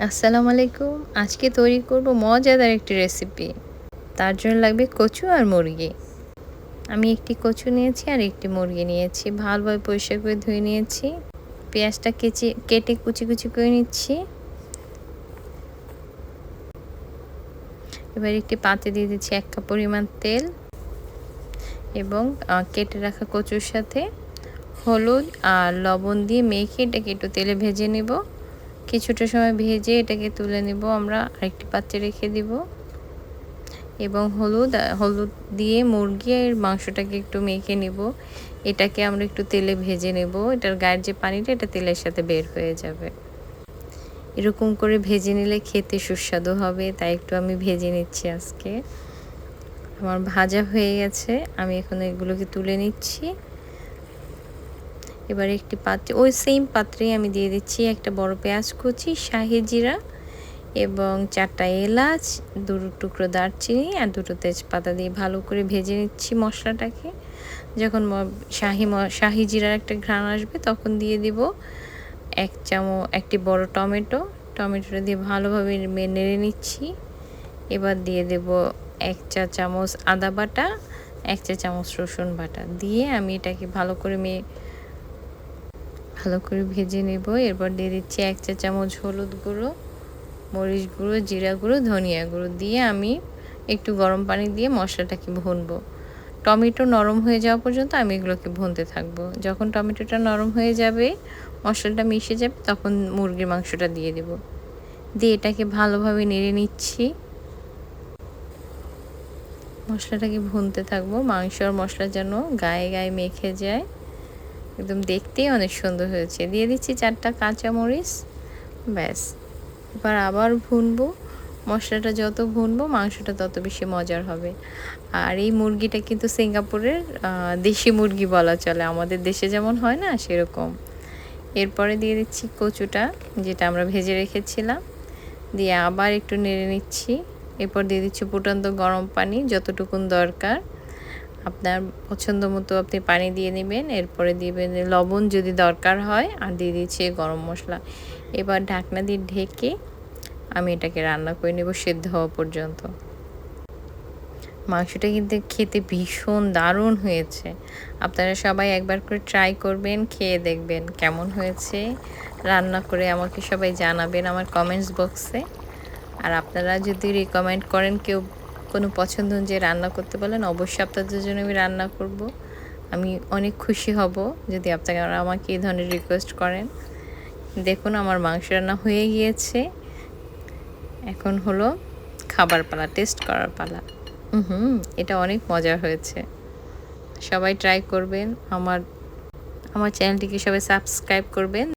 আসসালামু আলাইকুম। আজকে তৈরি করব মজাদার একটি রেসিপি। তার জন্য লাগবে কচু আর মুরগি। আমি একটি কচু নিয়েছি আর একটি মুরগি নিয়েছি। ভালোভাবে পরিষ্কার করে ধুয়ে নিয়েছি। পেঁয়াজটা কেটে কুচি কুচি করে নিচ্ছি। এবার একটি পাত্রে দিয়ে দিচ্ছি 1 কাপ পরিমাণ তেল এবং কেটে রাখা কচুর সাথে হলুদ আর লবণ দিয়ে মেখে এটাকে একটু তেলে ভেজে নেব। কিছুটা সময় ভেজে এটাকে তুলে নেব, আমরা আরেকটি পাত্রে রেখে দিব এবং হলুদ দিয়ে মুরগির মাংসটাকে একটু মেখে নেব। এটাকে আমরা একটু তেলে ভেজে নেব। এটার গায়ের যে পানিটা এটা তেলের সাথে বের হয়ে যাবে। এরকম করে ভেজে নিলে খেতে সুস্বাদু হবে, তাই একটু আমি ভেজে নিচ্ছি আজকে। আমার ভাজা হয়ে গেছে, আমি এখন এগুলোকে তুলে নিচ্ছি। এবার একটি পাত্রে ওই সেম পাত্রেই আমি দিয়ে দিচ্ছি একটা বড় পেঁয়াজ কুচি, শাহি জিরা এবং 4টা এলাচ, 2 টুকরো দারচিনি আর 2টো তেজপাতা দিয়ে ভালো করে ভেজে নিচ্ছি মশলাটাকে। যখন শাহি জিরার একটা ঘ্রাণ আসবে তখন দিয়ে দিব একটি বড় টমেটোটা দিয়ে ভালোভাবে নেড়ে নিচ্ছি। এবার দিয়ে দেব 1 চা চামচ আদা বাটা, 1 চা চামচ রসুন বাটা দিয়ে আমি এটাকে ভালো করে ভেজে নেব। এরপর দিয়ে দিচ্ছি 1 চা চামচ হলুদ গুঁড়ো, মরিচ গুঁড়ো, জিরা গুঁড়ো, ধনিয়া গুঁড়ো দিয়ে আমি একটু গরম পানি দিয়ে মশলাটাকে ভুনবো। টমেটো নরম হয়ে যাওয়া পর্যন্ত আমি এগুলোকে ভুনতে থাকবো। যখন টমেটোটা নরম হয়ে যাবে, মশলাটা মিশে যাবে, তখন মুরগির মাংসটা দিয়ে দেব। দিয়ে এটাকে ভালোভাবে নেড়ে নিচ্ছি। মশলাটাকে ভুনতে থাকবো, মাংস আর মশলা যেন গায়ে গায়ে মেখে যায়। একদম দেখতেই অনেক সুন্দর হয়েছে। দিয়ে দিচ্ছি 4টা কাঁচামরিচ। ব্যাস, এবার আবার ভুনবো। মশলাটা যত ভুনবো মাংসটা তত বেশি মজার হবে। আর এই মুরগিটা কিন্তু সিঙ্গাপুরের দেশি মুরগি বলা চলে, আমাদের দেশে যেমন হয় না সেরকম। এরপরে দিয়ে দিচ্ছি কচুটা যেটা আমরা ভেজে রেখেছিলাম, দিয়ে আবার একটু নেড়ে নিচ্ছি। এরপর দিয়ে দিচ্ছি ফুটন্ত গরম পানি, যতটুকুন দরকার আপনার পছন্দ মতো আপনি পানি দিয়ে নেবেন। এরপরে দিবেন লবণ যদি দরকার হয়, আর দিয়ে দিচ্ছি গরম মশলা। এবার ঢাকনা দিয়ে ঢেকে আমি এটাকে রান্না করে নেব সেদ্ধ হওয়া পর্যন্ত। মাংসটা কিন্তু খেতে ভীষণ দারুণ হয়েছে। আপনারা সবাই একবার করে ট্রাই করবেন, খেয়ে দেখবেন কেমন হয়েছে। রান্না করে আমাকে সবাই জানাবেন আমার কমেন্টস বক্সে। আর আপনারা যদি রিকমেন্ড করেন, কেউ কোনো পছন্দ যে রান্না করতে বলেন, অবশ্যই আপনাদের জন্য আমি রান্না করব। আমি অনেক খুশি হব যদি আপনারা আমাকে এই ধরনের রিকোয়েস্ট করেন। দেখুন আমার মাংস রান্না হয়ে গিয়েছে। এখন হলো খাবার পালা, টেস্ট করার পালা। এটা অনেক মজার হয়েছে। সবাই ট্রাই করবেন। আমার চ্যানেলটিকে সবাই সাবস্ক্রাইব করবেন।